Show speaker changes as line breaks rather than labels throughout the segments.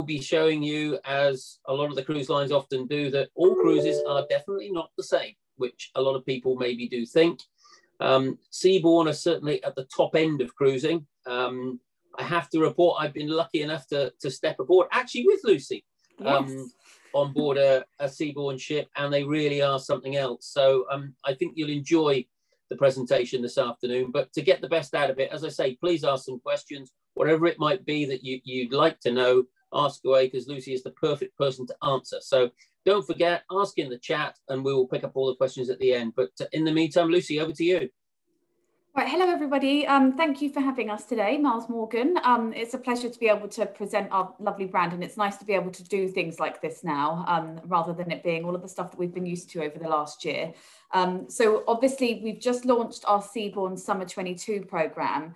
be showing you, as a lot of the cruise lines often do, that all cruises are definitely not the same, which a lot of people maybe do think. Seabourn are certainly at the top end of cruising. I have to report I've been lucky enough to step aboard, actually with Lucy, on board a Seabourn ship, and they really are something else. So I think you'll enjoy the presentation this afternoon. But to get the best out of it, as I say, please ask some questions, whatever it might be that you'd like to know, ask away, because Lucy is the perfect person to answer. So don't forget, ask in the chat and we will pick up all the questions at the end. But in the meantime, Lucy, over to you.
Right, hello everybody. Thank you for having us today, Miles Morgan. It's a pleasure to be able to present our lovely brand, and it's nice to be able to do things like this now, rather than it being all of the stuff that we've been used to over the last year. So obviously we've just launched our Seabourn Summer 22 programme.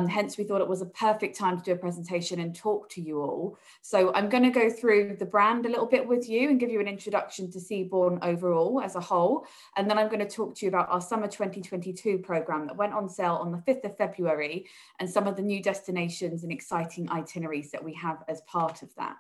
Hence we thought it was a perfect time to do a presentation and talk to you all. So I'm going to go through the brand a little bit with you and give you an introduction to Seabourn overall as a whole. And then I'm going to talk to you about our Summer 2022 programme that went on sale on the 5th of February and some of the new destinations and exciting itineraries that we have as part of that.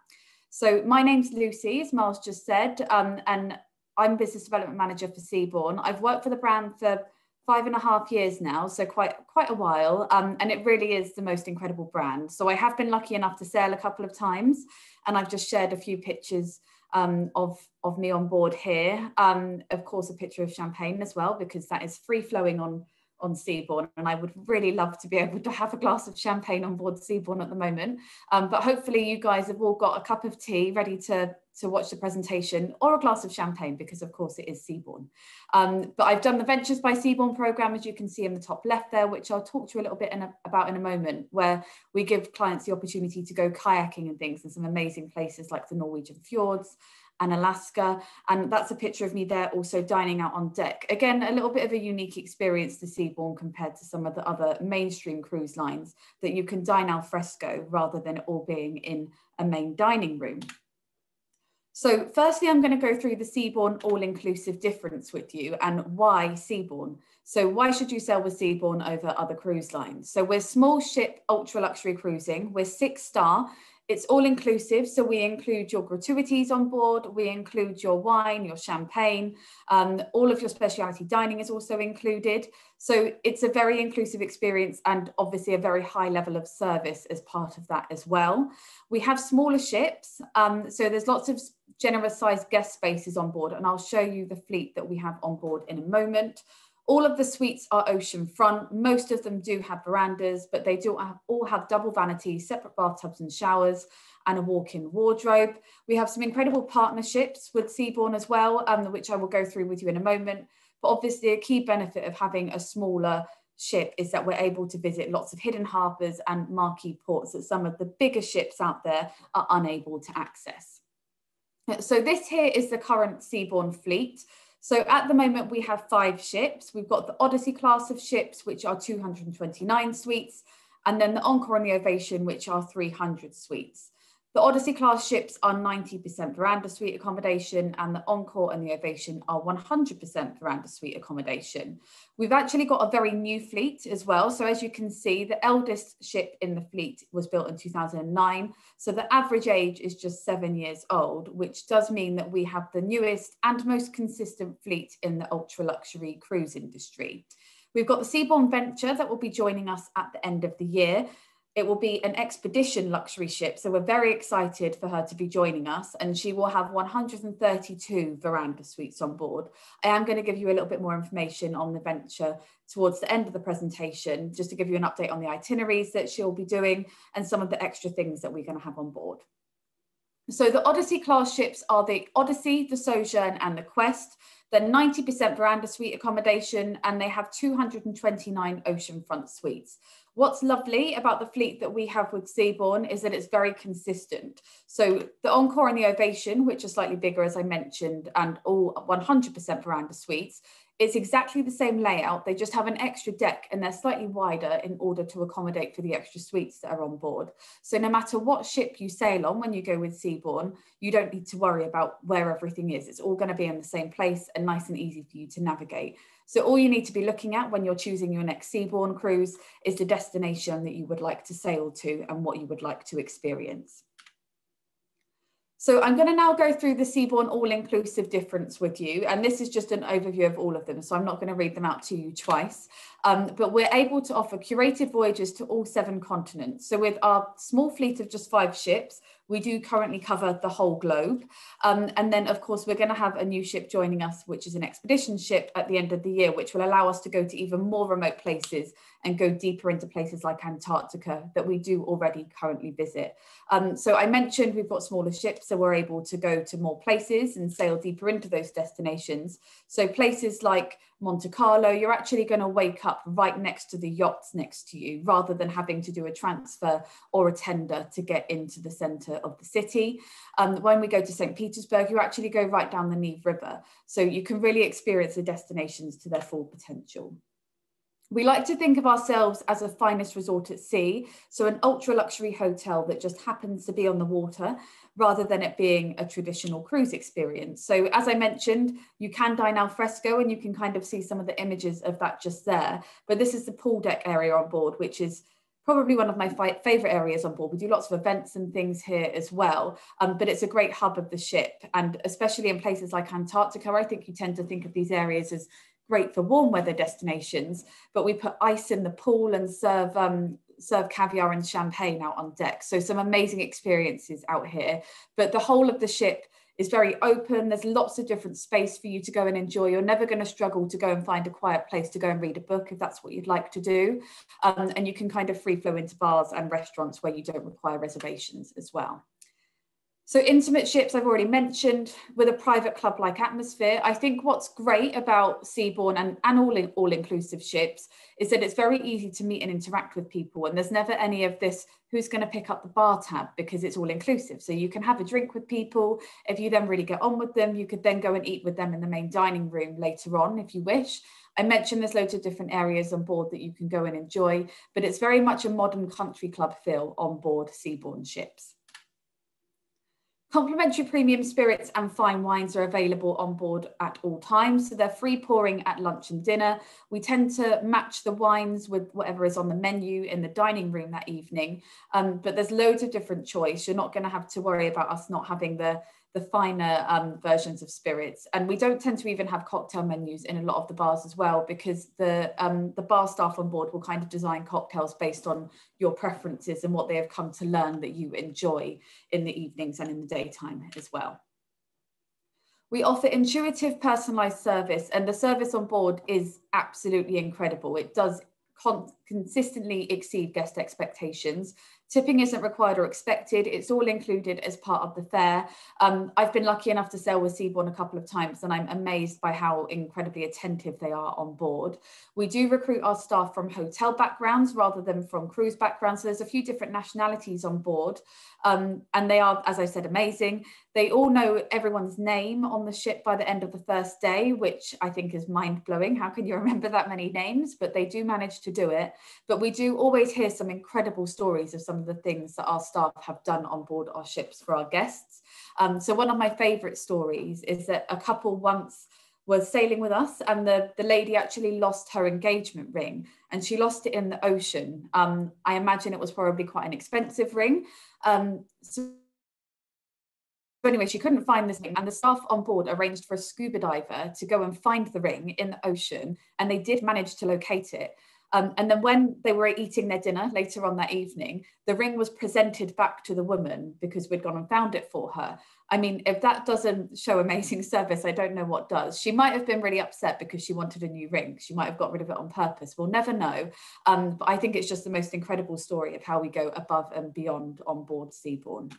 So my name's Lucy, as Miles just said, and I'm Business Development Manager for Seabourn. I've worked for the brand for 5.5 years now, so quite a while, and it really is the most incredible brand. So I have been lucky enough to sail a couple of times, and I've just shared a few pictures of me on board here. Of course, a picture of champagne as well, because that is free flowing on Seabourn, and I would really love to be able to have a glass of champagne on board Seabourn at the moment. But hopefully you guys have all got a cup of tea ready to watch the presentation, or a glass of champagne, because of course it is Seabourn. But I've done the Ventures by Seabourn programme, as you can see in the top left there, which I'll talk to you a little bit about in a moment, where we give clients the opportunity to go kayaking and things in some amazing places like the Norwegian fjords and Alaska. And that's a picture of me there also dining out on deck. Again, a little bit of a unique experience to Seabourn compared to some of the other mainstream cruise lines, that you can dine al fresco rather than it all being in a main dining room. So firstly, I'm going to go through the Seabourn all-inclusive difference with you and why Seabourn. So why should you sail with Seabourn over other cruise lines? So we're small ship, ultra luxury cruising. We're 6-star. It's all inclusive, so we include your gratuities on board, we include your wine, your champagne, all of your specialty dining is also included. So it's a very inclusive experience, and obviously a very high level of service as part of that as well. We have smaller ships, so there's lots of generous sized guest spaces on board, and I'll show you the fleet that we have on board in a moment. All of the suites are oceanfront. Most of them do have verandas, but they do all have double vanities, separate bathtubs and showers, and a walk-in wardrobe. We have some incredible partnerships with Seabourn as well, which I will go through with you in a moment. But obviously a key benefit of having a smaller ship is that we're able to visit lots of hidden harbours and marquee ports that some of the bigger ships out there are unable to access. So this here is the current Seabourn fleet. So at the moment, we have 5 ships. We've got the Odyssey class of ships, which are 229 suites, and then the Encore and the Ovation, which are 300 suites. The Odyssey class ships are 90% veranda suite accommodation, and the Encore and the Ovation are 100% veranda suite accommodation. We've actually got a very new fleet as well. So as you can see, the eldest ship in the fleet was built in 2009. So the average age is just 7 years old, which does mean that we have the newest and most consistent fleet in the ultra luxury cruise industry. We've got the Seabourn Venture that will be joining us at the end of the year. It will be an expedition luxury ship, so we're very excited for her to be joining us, and she will have 132 veranda suites on board. I am going to give you a little bit more information on the Venture towards the end of the presentation, just to give you an update on the itineraries that she'll be doing and some of the extra things that we're going to have on board. So the Odyssey class ships are the Odyssey, the Sojourn and the Quest. They're 90% veranda suite accommodation, and they have 229 oceanfront suites. What's lovely about the fleet that we have with Seabourn is that it's very consistent. So the Encore and the Ovation, which are slightly bigger, as I mentioned, and all 100% veranda suites, it's exactly the same layout. They just have an extra deck and they're slightly wider in order to accommodate for the extra suites that are on board. So no matter what ship you sail on when you go with Seabourn, you don't need to worry about where everything is. It's all going to be in the same place and nice and easy for you to navigate. So all you need to be looking at when you're choosing your next Seabourn cruise is the destination that you would like to sail to and what you would like to experience. So I'm going to now go through the Seabourn all-inclusive difference with you. And this is just an overview of all of them. So I'm not going to read them out to you twice. But we're able to offer curated voyages to all 7 continents. So with our small fleet of just 5 ships, we do currently cover the whole globe. And then, of course, we're going to have a new ship joining us, which is an expedition ship at the end of the year, which will allow us to go to even more remote places and go deeper into places like Antarctica that we do already currently visit. So I mentioned we've got smaller ships, so we're able to go to more places and sail deeper into those destinations. So places like Monte Carlo, you're actually going to wake up right next to the yachts next to you, rather than having to do a transfer or a tender to get into the center of the city. When we go to St. Petersburg, you actually go right down the Neve River. So you can really experience the destinations to their full potential. We like to think of ourselves as a finest resort at sea, so an ultra luxury hotel that just happens to be on the water, rather than it being a traditional cruise experience. So as I mentioned, you can dine al fresco, and you can kind of see some of the images of that just there. But this is the pool deck area on board, which is probably one of my favorite areas on board. We do lots of events and things here as well, but it's a great hub of the ship. And especially in places like Antarctica, I think you tend to think of these areas as great for warm weather destinations, but we put ice in the pool and serve caviar and champagne out on deck. So some amazing experiences out here. But the whole of the ship is very open. There's lots of different space for you to go and enjoy. You're never going to struggle to go and find a quiet place to go and read a book if that's what you'd like to do. And you can kind of free flow into bars and restaurants where you don't require reservations as well. So intimate ships, I've already mentioned, with a private club-like atmosphere. I think what's great about Seabourn and all-inclusive ships is that it's very easy to meet and interact with people. And there's never any of this, who's going to pick up the bar tab, because it's all-inclusive. So you can have a drink with people. If you then really get on with them, you could then go and eat with them in the main dining room later on, if you wish. I mentioned there's loads of different areas on board that you can go and enjoy, but it's very much a modern country club feel on board Seabourn ships. Complimentary premium spirits and fine wines are available on board at all times. So they're free pouring at lunch and dinner. We tend to match the wines with whatever is on the menu in the dining room that evening. But there's loads of different choice. You're not going to have to worry about us not having the finer versions of spirits. And we don't tend to even have cocktail menus in a lot of the bars as well, because the bar staff on board will kind of design cocktails based on your preferences and what they have come to learn that you enjoy in the evenings and in the daytime as well. We offer intuitive, personalized service, and the service on board is absolutely incredible. It does consistently exceed guest expectations. Tipping isn't required or expected. It's all included as part of the fare. I've been lucky enough to sail with Seabourn a couple of times, and I'm amazed by how incredibly attentive they are on board. We do recruit our staff from hotel backgrounds rather than from cruise backgrounds. So there's a few different nationalities on board, and they are, as I said, amazing. They all know everyone's name on the ship by the end of the first day, which I think is mind-blowing. How can you remember that many names? But they do manage to do it. But we do always hear some incredible stories of some of the things that our staff have done on board our ships for our guests. So one of my favorite stories is that a couple once was sailing with us, and the lady actually lost her engagement ring, and she lost it in the ocean. I imagine it was probably quite an expensive ring. So anyway, she couldn't find this ring, and the staff on board arranged for a scuba diver to go and find the ring in the ocean, and they did manage to locate it. And then when they were eating their dinner later on that evening, the ring was presented back to the woman because we'd gone and found it for her. I mean, if that doesn't show amazing service, I don't know what does. She might have been really upset because she wanted a new ring. She might have got rid of it on purpose. We'll never know. But I think it's just the most incredible story of how we go above and beyond on board Seabourn.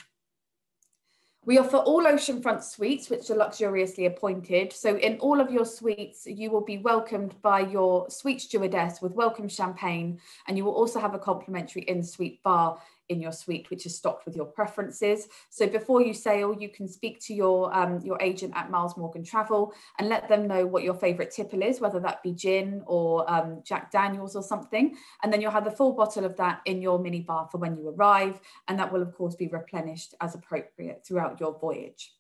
We offer all Oceanfront Suites, which are luxuriously appointed. So in all of your suites, you will be welcomed by your suite stewardess with welcome champagne, and you will also have a complimentary in-suite bar in your suite, which is stocked with your preferences. So before you sail, you can speak to your agent at Miles Morgan Travel and let them know what your favorite tipple is, whether that be gin or Jack Daniels or something. And then you'll have the full bottle of that in your mini bar for when you arrive. And that will of course be replenished as appropriate throughout your voyage.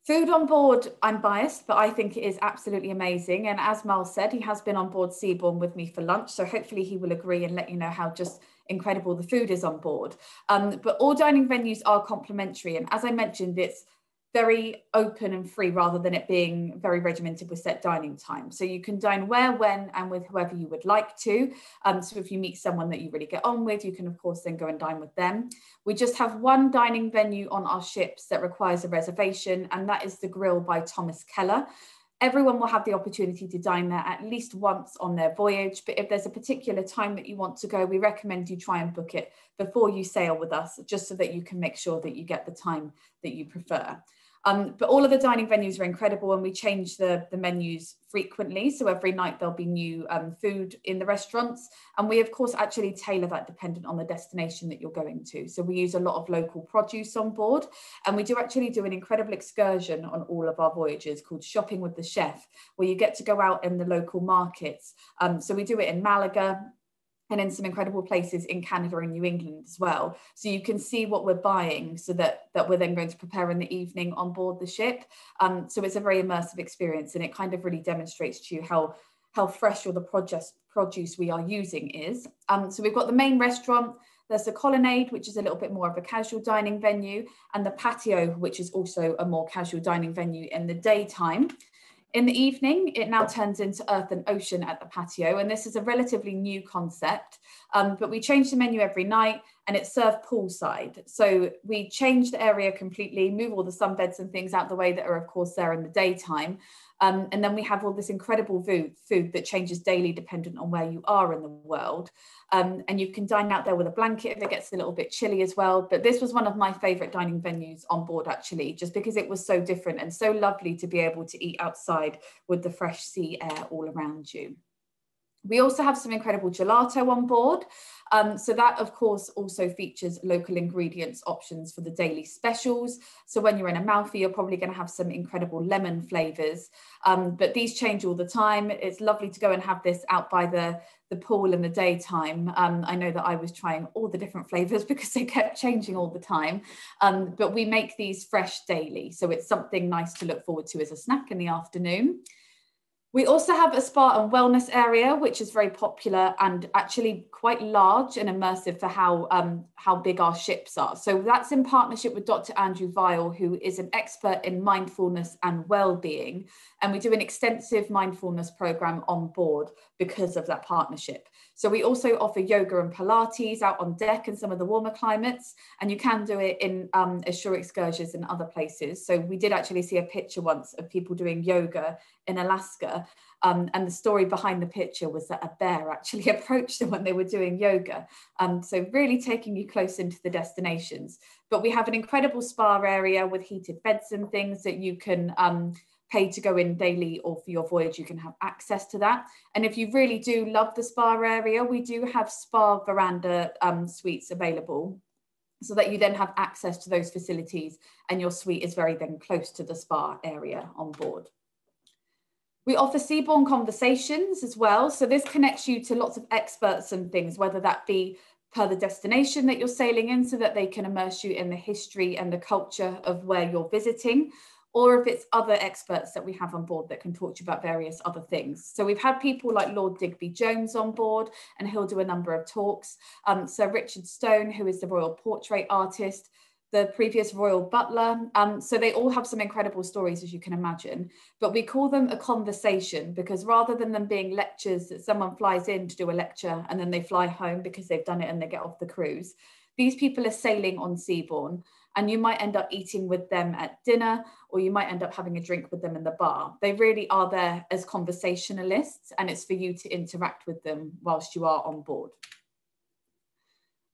Food on board, I'm biased, but I think it is absolutely amazing. And as Miles said, he has been on board Seabourn with me for lunch. So hopefully he will agree and let you know how just incredible the food is on board. But all dining venues are complimentary. And as I mentioned, it's very open and free rather than it being very regimented with set dining time. So you can dine where, when, and with whoever you would like to. So if you meet someone that you really get on with, you can of course then go and dine with them. We just have one dining venue on our ships that requires a reservation, and that is the Grill by Thomas Keller. Everyone will have the opportunity to dine there at least once on their voyage, but if there's a particular time that you want to go, we recommend you try and book it before you sail with us, just so that you can make sure that you get the time that you prefer. But all of the dining venues are incredible, and we change the menus frequently. So every night there'll be new food in the restaurants. And we, of course, actually tailor that dependent on the destination that you're going to. So we use a lot of local produce on board. And we do actually do an incredible excursion on all of our voyages called Shopping with the Chef, where you get to go out in the local markets. So we do it in Malaga, and in some incredible places in Canada and New England as well. So you can see what we're buying, so that we're then going to prepare in the evening on board the ship. So it's a very immersive experience, and it kind of really demonstrates to you how fresh all the produce we are using is. So we've got the main restaurant, there's the colonnade, which is a little bit more of a casual dining venue, and the patio, which is also a more casual dining venue in the daytime. In the evening, it now turns into Earth and Ocean at the patio, and this is a relatively new concept, but we change the menu every night, and it's served poolside. So we change the area completely, move all the sunbeds and things out the way that are of course there in the daytime. And then we have all this incredible food that changes daily dependent on where you are in the world. And you can dine out there with a blanket if it gets a little bit chilly as well. But this was one of my favorite dining venues on board, actually, just because it was so different and so lovely to be able to eat outside with the fresh sea air all around you. We also have some incredible gelato on board. So that, of course, also features local ingredients options for the daily specials. So when you're in Amalfi, you're probably going to have some incredible lemon flavors, but these change all the time. It's lovely to go and have this out by the pool in the daytime. I know that I was trying all the different flavors because they kept changing all the time, but we make these fresh daily. So it's something nice to look forward to as a snack in the afternoon. We also have a spa and wellness area, which is very popular and actually quite large and immersive for how big our ships are. So that's in partnership with Dr. Andrew Weil, who is an expert in mindfulness and well-being. And we do an extensive mindfulness program on board because of that partnership. So we also offer yoga and Pilates out on deck in some of the warmer climates, and you can do it in ashore excursions and other places. So we did actually see a picture once of people doing yoga in Alaska, and the story behind the picture was that a bear actually approached them when they were doing yoga. So really taking you close into the destinations. But we have an incredible spa area with heated beds and things that you can pay to go in daily, or for your voyage, you can have access to that. And if you really do love the spa area, we do have spa veranda suites available, so that you then have access to those facilities, and your suite is very then close to the spa area on board. We offer Seabourn conversations as well. So this connects you to lots of experts and things, whether that be per the destination that you're sailing in, so that they can immerse you in the history and the culture of where you're visiting, or if it's other experts that we have on board that can talk to you about various other things. So we've had people like Lord Digby Jones on board, and he'll do a number of talks. Sir Richard Stone, who is the royal portrait artist, the previous royal butler. So they all have some incredible stories, as you can imagine, but we call them a conversation because rather than them being lectures that someone flies in to do a lecture and then they fly home because they've done it and they get off the cruise, these people are sailing on Seabourn, and you might end up eating with them at dinner, or you might end up having a drink with them in the bar. They really are there as conversationalists, and it's for you to interact with them whilst you are on board.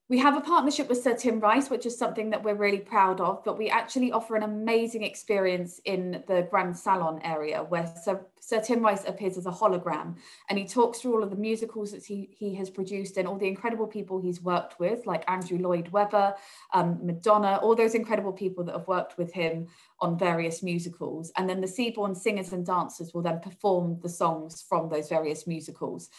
We have a partnership with Sir Tim Rice, which is something that we're really proud of, but we actually offer an amazing experience in the Grand Salon area, where Sir Tim Rice appears as a hologram, and he talks through all of the musicals that he has produced and all the incredible people he's worked with, like Andrew Lloyd Webber, Madonna, all those incredible people that have worked with him on various musicals. And then the Seabourn singers and dancers will then perform the songs from those various musicals.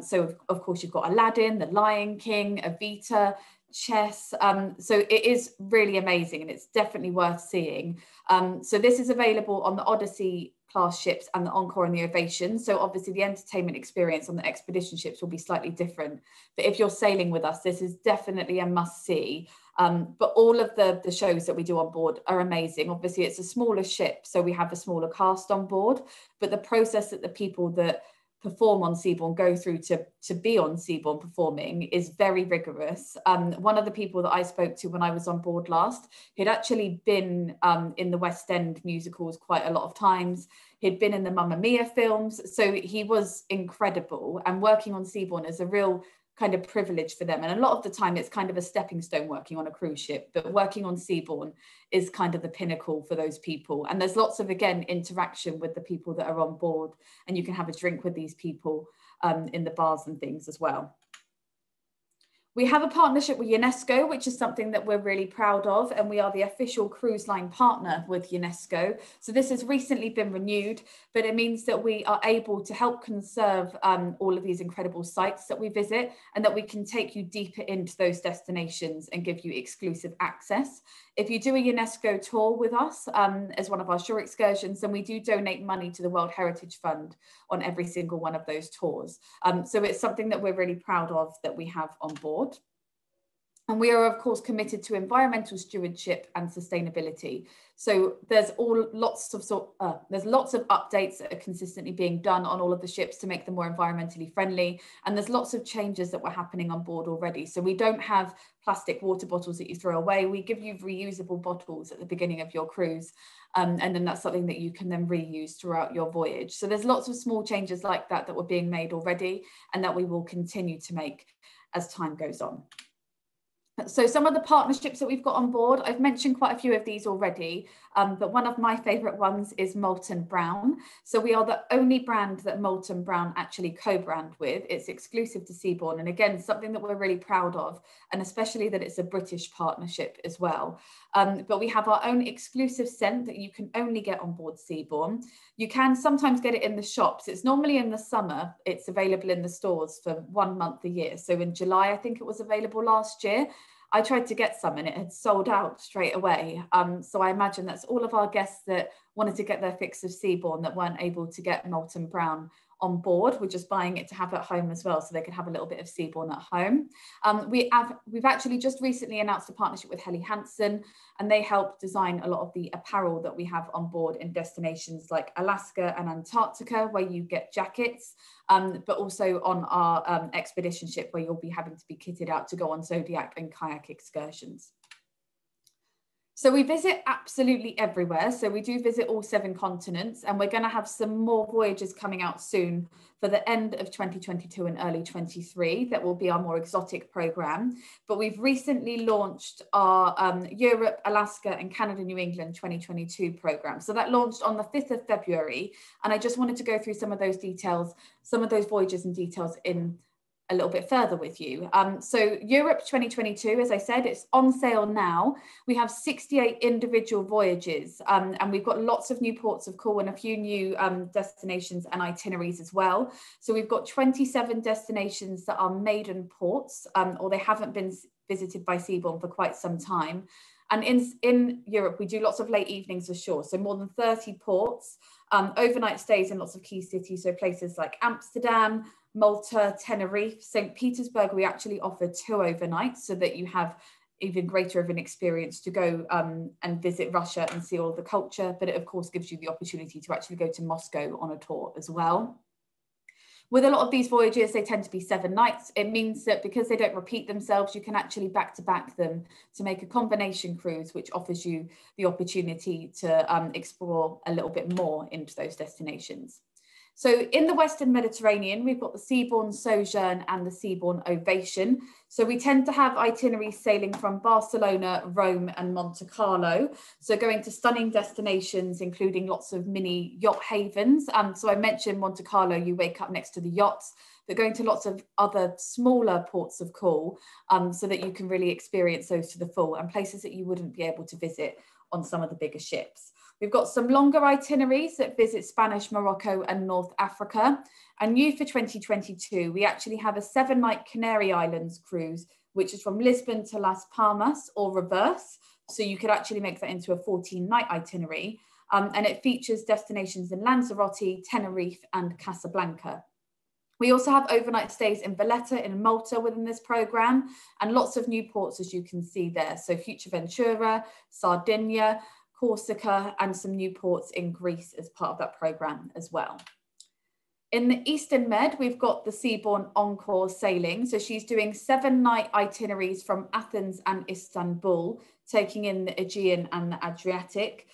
So of course you've got Aladdin, The Lion King, Evita, chess. So it is really amazing and it's definitely worth seeing. So this is available on the Odyssey class ships and the Encore and the Ovation. So obviously the entertainment experience on the expedition ships will be slightly different. But if you're sailing with us, this is definitely a must see. But all of the shows that we do on board are amazing. Obviously it's a smaller ship, so we have a smaller cast on board, but the process that the people that perform on Seabourn go through to be on Seabourn performing is very rigorous. One of the people that I spoke to when I was on board last, he'd actually been in the West End musicals quite a lot of times. He'd been in the Mamma Mia films, so he was incredible. And working on Seabourn is a real kind of privilege for them. And a lot of the time it's kind of a stepping stone working on a cruise ship, but working on Seabourn is kind of the pinnacle for those people. And there's lots of, again, interaction with the people that are on board, and you can have a drink with these people in the bars and things as well. We have a partnership with UNESCO, which is something that we're really proud of, and we are the official cruise line partner with UNESCO. So this has recently been renewed, but it means that we are able to help conserve all of these incredible sites that we visit, and that we can take you deeper into those destinations and give you exclusive access. If you do a UNESCO tour with us as one of our shore excursions, then we do donate money to the World Heritage Fund on every single one of those tours. So it's something that we're really proud of that we have on board. And we are, of course, committed to environmental stewardship and sustainability. So there's lots of updates that are consistently being done on all of the ships to make them more environmentally friendly. And there's lots of changes that were happening on board already. So we don't have plastic water bottles that you throw away. We give you reusable bottles at the beginning of your cruise. And then that's something that you can then reuse throughout your voyage. So there's lots of small changes like that that were being made already, and that we will continue to make as time goes on. So some of the partnerships that we've got on board, I've mentioned quite a few of these already, but one of my favourite ones is Molten Brown. So we are the only brand that Molten Brown actually co-brand with. It's exclusive to Seabourn, and again, something that we're really proud of, and especially that it's a British partnership as well. But we have our own exclusive scent that you can only get on board Seabourn. You can sometimes get it in the shops. It's normally in the summer. It's available in the stores for 1 month a year. So in July, I think it was available last year. I tried to get some and it had sold out straight away. So I imagine that's all of our guests that wanted to get their fix of Seabourn that weren't able to get Molten Brown on board. We're just buying it to have at home as well, so they could have a little bit of Seabourn at home. We've actually just recently announced a partnership with Helly Hansen, and they help design a lot of the apparel that we have on board in destinations like Alaska and Antarctica, where you get jackets, but also on our expedition ship, where you'll be having to be kitted out to go on Zodiac and kayak excursions. So we visit absolutely everywhere. So we do visit all 7 continents, and we're going to have some more voyages coming out soon for the end of 2022 and early 23. That will be our more exotic program. But we've recently launched our Europe, Alaska and Canada, New England 2022 program. So that launched on the 5th of February. And I just wanted to go through some of those details, some of those voyages and details in a little bit further with you. So Europe 2022, as I said, it's on sale now. We have 68 individual voyages, and we've got lots of new ports of call and a few new destinations and itineraries as well. So we've got 27 destinations that are maiden ports, or they haven't been visited by Seabourn for quite some time. And in Europe, we do lots of late evenings ashore, so more than 30 ports, overnight stays in lots of key cities, so places like Amsterdam, Malta, Tenerife, St. Petersburg. We actually offer 2 overnights so that you have even greater of an experience to go and visit Russia and see all the culture, but it of course gives you the opportunity to actually go to Moscow on a tour as well. With a lot of these voyages, they tend to be 7 nights. It means that because they don't repeat themselves, you can actually back-to-back them to make a combination cruise, which offers you the opportunity to explore a little bit more into those destinations. So in the Western Mediterranean, we've got the Seabourn Sojourn and the Seabourn Ovation. So we tend to have itineraries sailing from Barcelona, Rome and Monte Carlo. So going to stunning destinations, including lots of mini yacht havens. So I mentioned Monte Carlo, you wake up next to the yachts, but going to lots of other smaller ports of call so that you can really experience those to the full, and places that you wouldn't be able to visit on some of the bigger ships. We've got some longer itineraries that visit Spanish Morocco and North Africa. And new for 2022, we actually have a 7-night Canary Islands cruise which is from Lisbon to Las Palmas or reverse. So you could actually make that into a 14-night itinerary. And it features destinations in Lanzarote, Tenerife, and Casablanca. We also have overnight stays in Valletta in Malta within this program, and lots of new ports, as you can see there. So Fuerteventura, Sardinia, Corsica, and some new ports in Greece as part of that program as well. In the Eastern Med, we've got the Seabourn Encore sailing. So she's doing 7-night itineraries from Athens and Istanbul, taking in the Aegean and the Adriatic.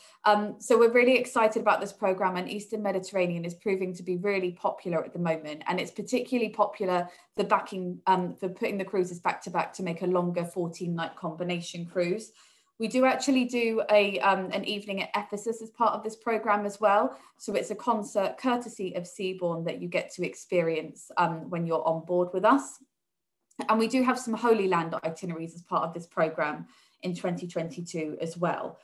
So we're really excited about this program, and Eastern Mediterranean is proving to be really popular at the moment. And it's particularly popular for putting the cruises back to back to make a longer 14-night combination cruise. We do actually do an evening at Ephesus as part of this program as well. So it's a concert courtesy of Seabourn that you get to experience when you're on board with us. And we do have some Holy Land itineraries as part of this program in 2022 as well.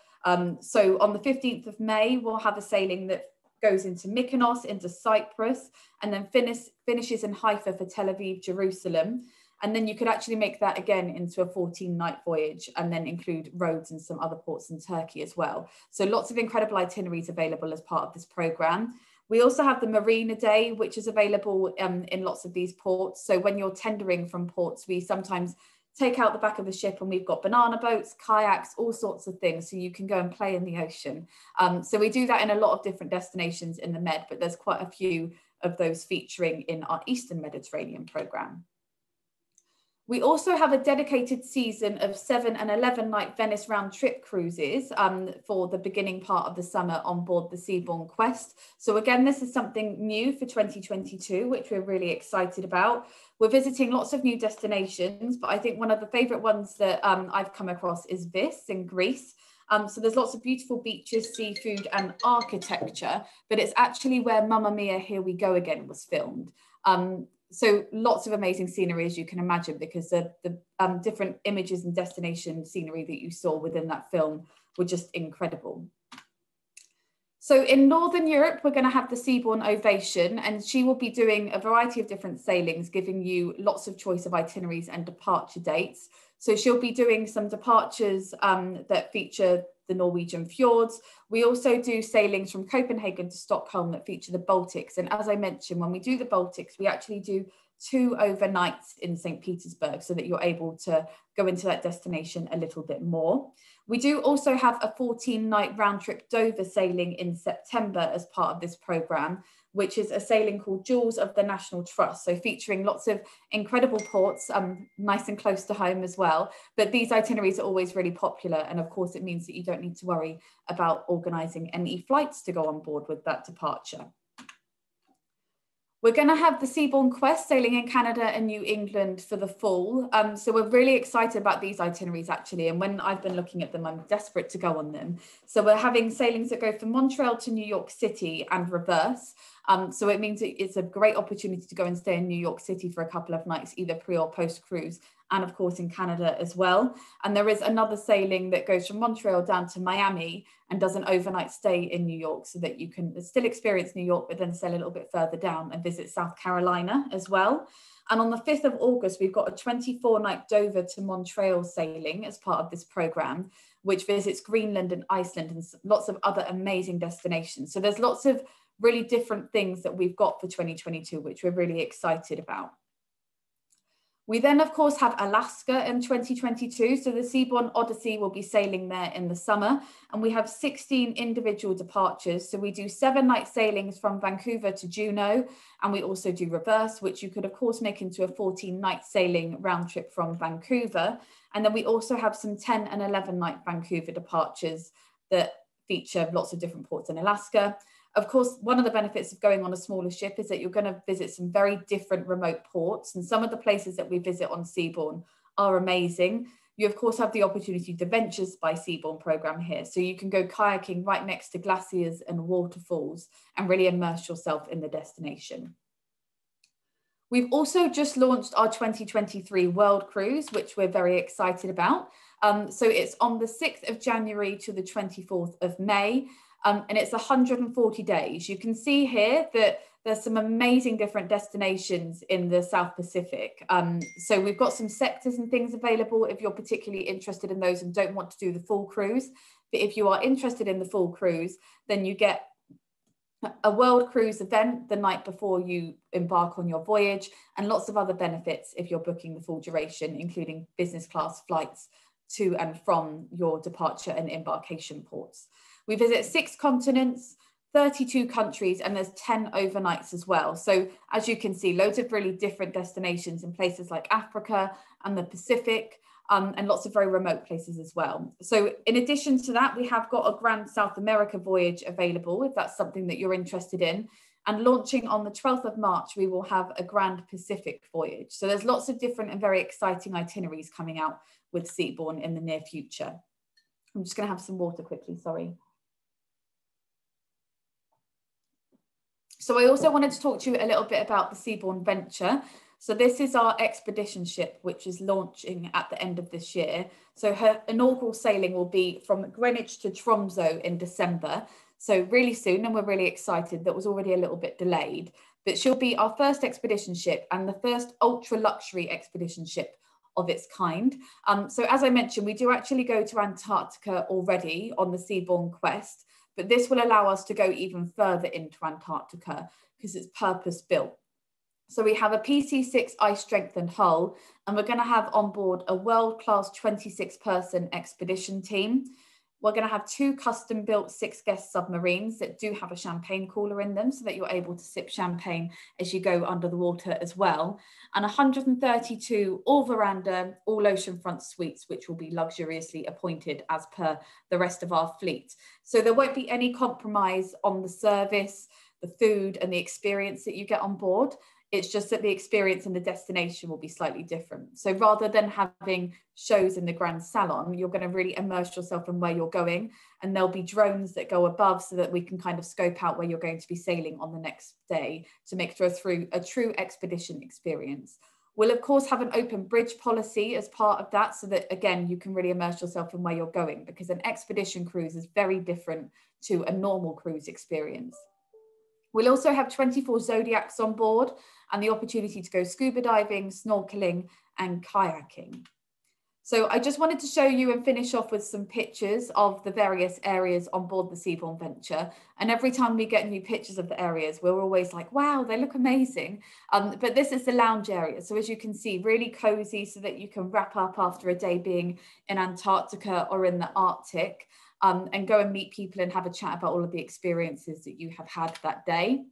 So on the 15th of May, we'll have a sailing that goes into Mykonos, into Cyprus, and then finishes in Haifa for Tel Aviv, Jerusalem. And then you could actually make that again into a 14-night voyage and then include Rhodes and some other ports in Turkey as well. So lots of incredible itineraries available as part of this program. We also have the Marina Day, which is available in lots of these ports. So when you're tendering from ports, we sometimes take out the back of the ship and we've got banana boats, kayaks, all sorts of things. So you can go and play in the ocean. So we do that in a lot of different destinations in the Med, but there's quite a few of those featuring in our Eastern Mediterranean program. We also have a dedicated season of 7 and 11-night Venice round trip cruises for the beginning part of the summer on board the Seabourn Quest. So again, this is something new for 2022, which we're really excited about. We're visiting lots of new destinations, but I think one of the favourite ones that I've come across is Vis in Greece. So there's lots of beautiful beaches, seafood and architecture, but it's actually where Mamma Mia, Here We Go Again was filmed. So lots of amazing scenery, as you can imagine, because the different images and destination scenery that you saw within that film were just incredible. So in Northern Europe, we're going to have the Seabourn Ovation, and she will be doing a variety of different sailings, giving you lots of choice of itineraries and departure dates. So she'll be doing some departures that feature the Norwegian fjords. We also do sailings from Copenhagen to Stockholm that feature the Baltics. And as I mentioned, when we do the Baltics, we actually do 2 overnights in St. Petersburg so that you're able to go into that destination a little bit more. We do also have a 14-night round trip Dover sailing in September as part of this program, which is a sailing called Jewels of the National Trust. So featuring lots of incredible ports, nice and close to home as well. But these itineraries are always really popular. And of course, it means that you don't need to worry about organising any flights to go on board with that departure. We're going to have the Seabourn Quest sailing in Canada and New England for the fall. So we're really excited about these itineraries, actually. And when I've been looking at them, I'm desperate to go on them. So we're having sailings that go from Montreal to New York City and reverse. So it means it's a great opportunity to go and stay in New York City for a couple of nights, either pre or post cruise, and of course in Canada as well. And there is another sailing that goes from Montreal down to Miami and does an overnight stay in New York so that you can still experience New York, but then sail a little bit further down and visit South Carolina as well. And on the 5th of August, we've got a 24-night Dover to Montreal sailing as part of this program, which visits Greenland and Iceland and lots of other amazing destinations. So there's lots of really different things that we've got for 2022, which we're really excited about. We then, of course, have Alaska in 2022. So the Seabourn Odyssey will be sailing there in the summer. And we have 16 individual departures. So we do 7-night sailings from Vancouver to Juneau. And we also do reverse, which you could, of course, make into a 14-night sailing round trip from Vancouver. And then we also have some 10 and 11-night Vancouver departures that feature lots of different ports in Alaska. Of course, one of the benefits of going on a smaller ship is that you're going to visit some very different remote ports. And some of the places that we visit on Seabourn are amazing. You, of course, have the opportunity to Ventures by Seabourn program here. So you can go kayaking right next to glaciers and waterfalls and really immerse yourself in the destination. We've also just launched our 2023 World Cruise, which we're very excited about. So it's on the 6th of January to the 24th of May. And it's 140 days. You can see here that there's some amazing different destinations in the South Pacific. So we've got some sectors and things available if you're particularly interested in those and don't want to do the full cruise. But if you are interested in the full cruise, then you get a world cruise event the night before you embark on your voyage, and lots of other benefits if you're booking the full duration, including business class flights to and from your departure and embarkation ports. We visit 6 continents, 32 countries, and there's 10 overnights as well. So as you can see, loads of really different destinations in places like Africa and the Pacific, and lots of very remote places as well. So in addition to that, we have got a Grand South America voyage available, if that's something that you're interested in. And launching on the 12th of March, we will have a Grand Pacific voyage. So there's lots of different and very exciting itineraries coming out with Seabourn in the near future. I'm just going to have some water quickly, sorry. So I also wanted to talk to you a little bit about the Seabourn Venture. So this is our expedition ship, which is launching at the end of this year. So her inaugural sailing will be from Greenwich to Tromsø in December. So really soon, and we're really excited. That was already a little bit delayed, but she'll be our first expedition ship and the first ultra luxury expedition ship of its kind. So as I mentioned, we do actually go to Antarctica already on the Seabourn Quest, but this will allow us to go even further into Antarctica because it's purpose built. So we have a PC6 ice strengthened hull, and we're going to have on board a world-class 26-person expedition team. We're going to have 2 custom-built 6-guest submarines that do have a champagne cooler in them so that you're able to sip champagne as you go under the water as well. And 132 all-veranda, all oceanfront suites, which will be luxuriously appointed as per the rest of our fleet. So there won't be any compromise on the service, the food, and the experience that you get on board. It's just that the experience and the destination will be slightly different. So rather than having shows in the Grand Salon, you're going to really immerse yourself in where you're going, and there'll be drones that go above so that we can kind of scope out where you're going to be sailing on the next day to make sure through a true expedition experience. We'll of course have an open bridge policy as part of that, so that again, you can really immerse yourself in where you're going, because an expedition cruise is very different to a normal cruise experience. We'll also have 24 Zodiacs on board and the opportunity to go scuba diving, snorkeling, and kayaking. So I just wanted to show you and finish off with some pictures of the various areas on board the Seabourn Venture. And every time we get new pictures of the areas, we're always like, wow, they look amazing. But this is the lounge area. So as you can see, really cozy so that you can wrap up after a day being in Antarctica or in the Arctic. And go and meet people and have a chat about all of the experiences that you have had that day.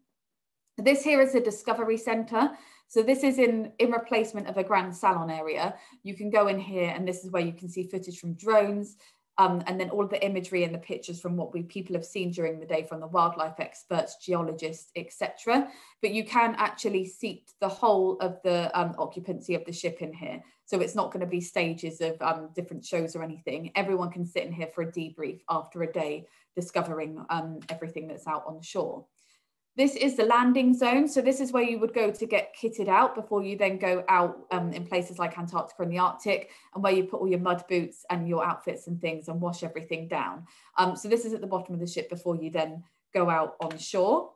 This here is a Discovery Centre. So this is in replacement of a Grand Salon area. You can go in here and this is where you can see footage from drones, and then all of the imagery and the pictures from what people have seen during the day from the wildlife experts, geologists, etc. But you can actually seat the whole of the occupancy of the ship in here. So it's not going to be stages of different shows or anything. Everyone can sit in here for a debrief after a day discovering everything that's out on shore. This is the landing zone. So this is where you would go to get kitted out before you then go out in places like Antarctica and the Arctic, and where you put all your mud boots and your outfits and things and wash everything down. So this is at the bottom of the ship before you then go out on shore.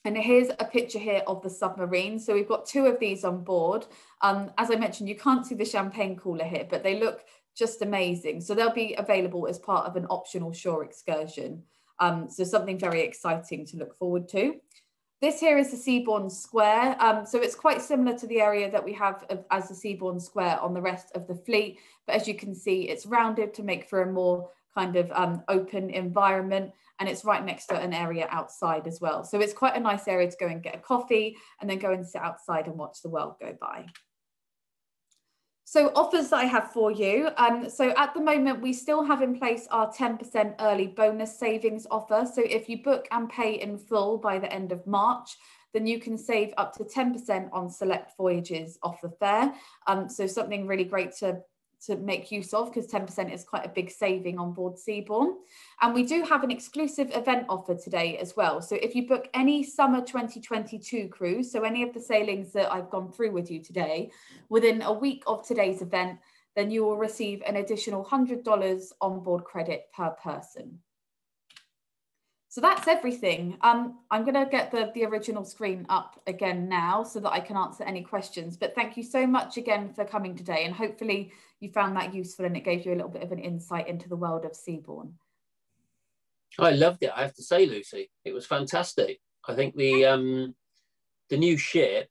And here's a picture here of the submarine. So we've got 2 of these on board. As I mentioned, you can't see the champagne cooler here, but they look just amazing. So they'll be available as part of an optional shore excursion. So something very exciting to look forward to. This here is the Seabourn Square. So it's quite similar to the area that we have as the Seabourn Square on the rest of the fleet. But as you can see, it's rounded to make for a more kind of open environment. And it's right next to an area outside as well. So it's quite a nice area to go and get a coffee and then go and sit outside and watch the world go by. So offers that I have for you. So at the moment, we still have in place our 10% early bonus savings offer. So if you book and pay in full by the end of March, then you can save up to 10% on select voyages off the fare. So something really great to make use of, because 10% is quite a big saving on board Seabourn. And we do have an exclusive event offer today as well. So if you book any summer 2022 cruise, so any of the sailings that I've gone through with you today, within a week of today's event, then you will receive an additional $100 onboard credit per person. So that's everything. I'm going to get the original screen up again now so that I can answer any questions. But thank you so much again for coming today. And hopefully you found that useful and it gave you a little bit of an insight into the world of Seabourn.
I loved it, I have to say, Lucy. It was fantastic. I think the new ship,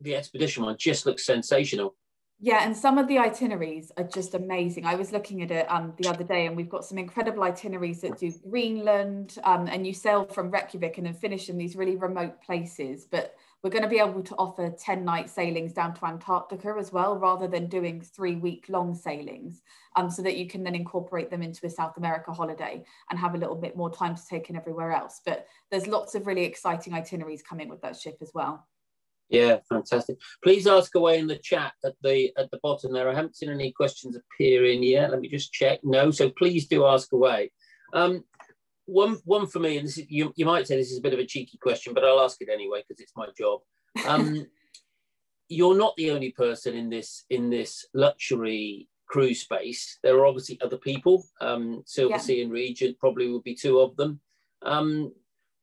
the expedition one, just looks sensational.
Yeah, and some of the itineraries are just amazing. I was looking at it the other day, and we've got some incredible itineraries that do Greenland, and you sail from Reykjavik and then finish in these really remote places. But we're going to be able to offer 10-night sailings down to Antarctica as well, rather than doing 3-week-long sailings, so that you can then incorporate them into a South America holiday and have a little bit more time to take in everywhere else. But there's lots of really exciting itineraries coming with that ship as well.
Yeah, fantastic. Please ask away in the chat at the bottom there. I haven't seen any questions appearing yet. Let me just check. No, so please do ask away. One for me, and this is, you might say this is a bit of a cheeky question, but I'll ask it anyway because it's my job. You're not the only person in this luxury cruise space. There are obviously other people. Silver Sea and Regent probably would be two of them.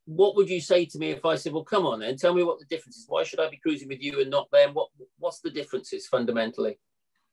What would you say to me if I said, well, come on then, tell me what the difference is. Why should I be cruising with you and not them? What's the differences fundamentally?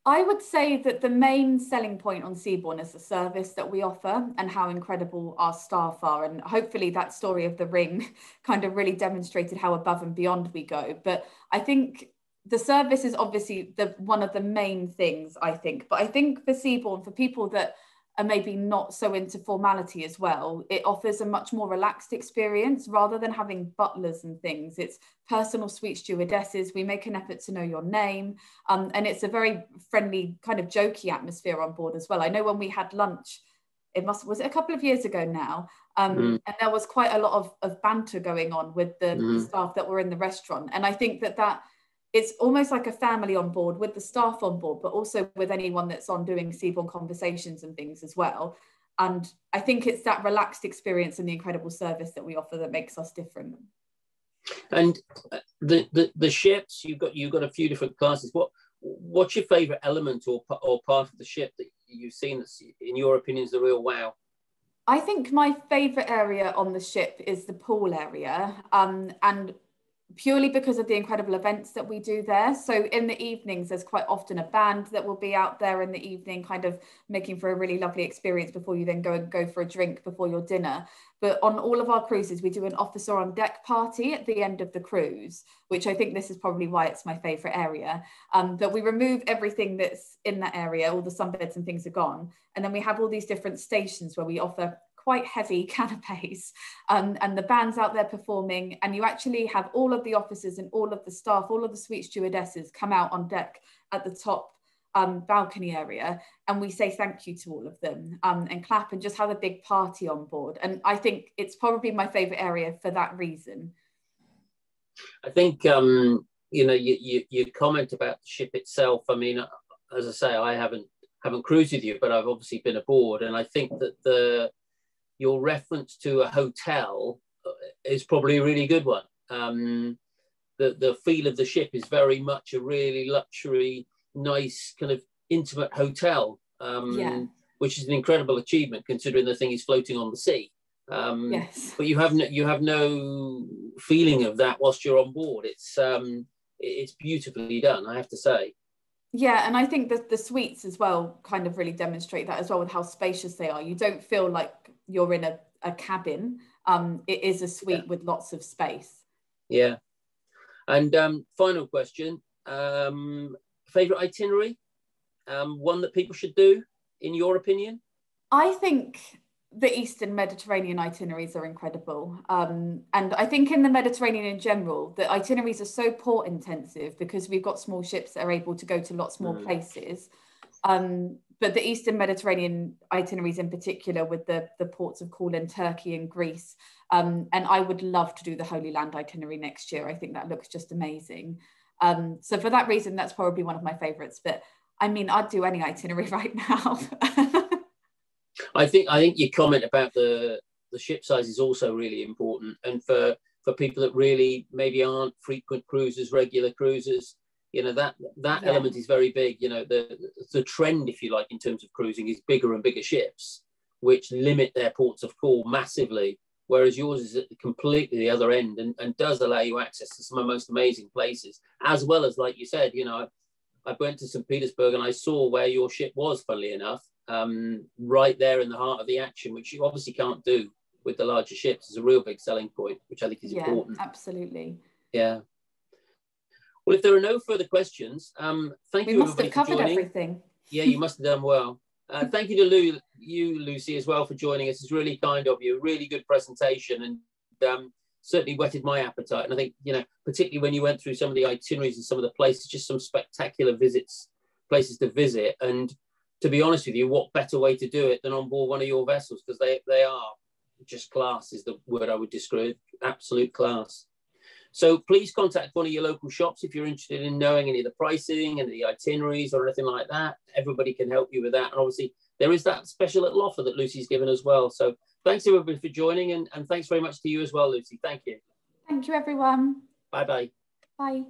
I would say that the main selling point on Seabourn is the service that we offer and how incredible our staff are. And hopefully that story of the ring kind of really demonstrated how above and beyond we go. But I think the service is obviously one of the main things, I think. But I think for Seabourn, for people that are maybe not so into formality as well, it offers a much more relaxed experience rather than having butlers and things. It's personal suite stewardesses. We make an effort to know your name, and it's a very friendly kind of jokey atmosphere on board as well. I know when we had lunch, was it a couple of years ago now, and there was quite a lot of banter going on with the staff that were in the restaurant, and I think that it's almost like a family on board with the staff on board, but also with anyone that's on doing Seabourn conversations and things as well. And I think it's that relaxed experience and the incredible service that we offer that makes us different. And
the ships, you've got a few different classes. What's your favourite element or part of the ship that you've seen that's, in your opinion, is the real wow?
I think my favourite area on the ship is the pool area, and purely because of the incredible events that we do there. So in the evenings, there's quite often a band that will be out there in the evening, kind of making for a really lovely experience before you then go for a drink before your dinner. But on all of our cruises, we do an officer on deck party at the end of the cruise, which I think this is probably why it's my favourite area. That we remove everything that's in that area, all the sunbeds and things are gone. And then we have all these different stations where we offer quite heavy canapes, and the band's out there performing, and you actually have all of the officers and all of the staff, all of the suite stewardesses come out on deck at the top balcony area, and we say thank you to all of them, and clap and just have a big party on board. And I think it's probably my favourite area for that reason.
I think you comment about the ship itself. I mean, as I say, I haven't cruised with you, but I've obviously been aboard, and I think that your reference to a hotel is probably a really good one. The feel of the ship is very much a really luxury, nice, kind of intimate hotel, which is an incredible achievement considering the thing is floating on the sea.
Yes.
But you have no feeling of that whilst you're on board. It's beautifully done, I have to say.
Yeah, and I think that the suites as well kind of really demonstrate that as well, with how spacious they are. You don't feel like you're in a cabin. It is a suite with lots of space.
Yeah. And final question, favourite itinerary? One that people should do, in your opinion?
I think the Eastern Mediterranean itineraries are incredible. And I think in the Mediterranean in general, the itineraries are so port intensive because we've got small ships that are able to go to lots more places. But the Eastern Mediterranean itineraries in particular, with the ports of call in Turkey and Greece. And I would love to do the Holy Land itinerary next year. I think that looks just amazing. So for that reason, that's probably one of my favourites. But I mean, I'd do any itinerary right now.
I think your comment about the ship size is also really important, and for people that really maybe aren't frequent cruisers, regular cruisers, that element is very big. The trend, if you like, in terms of cruising is bigger and bigger ships, which limit their ports of call massively. whereas yours is at completely the other end, and does allow you access to some of the most amazing places, as well as, like you said, you know, I went to St. Petersburg and I saw where your ship was, funnily enough, right there in the heart of the action, which you obviously can't do with the larger ships. Is a real big selling point, which I think is important.
Absolutely.
Yeah. Well, if there are no further questions, thank you everybody for joining. We must have covered everything. Yeah, you must have done well. Thank you to Lucy, as well, for joining us. It's really kind of you. A really good presentation, and certainly whetted my appetite. And I think, you know, particularly when you went through some of the itineraries and some of the places, just some spectacular places to visit. And to be honest with you, what better way to do it than on board one of your vessels? Because they are just class is the word I would describe. Absolute class. So please contact one of your local shops if you're interested in knowing any of the pricing and the itineraries or anything like that. Everybody can help you with that. And obviously there is that special little offer that Lucy's given as well. So thanks everybody for joining, and thanks very much to you as well, Lucy. Thank you.
Thank you, everyone.
Bye-bye.
Bye.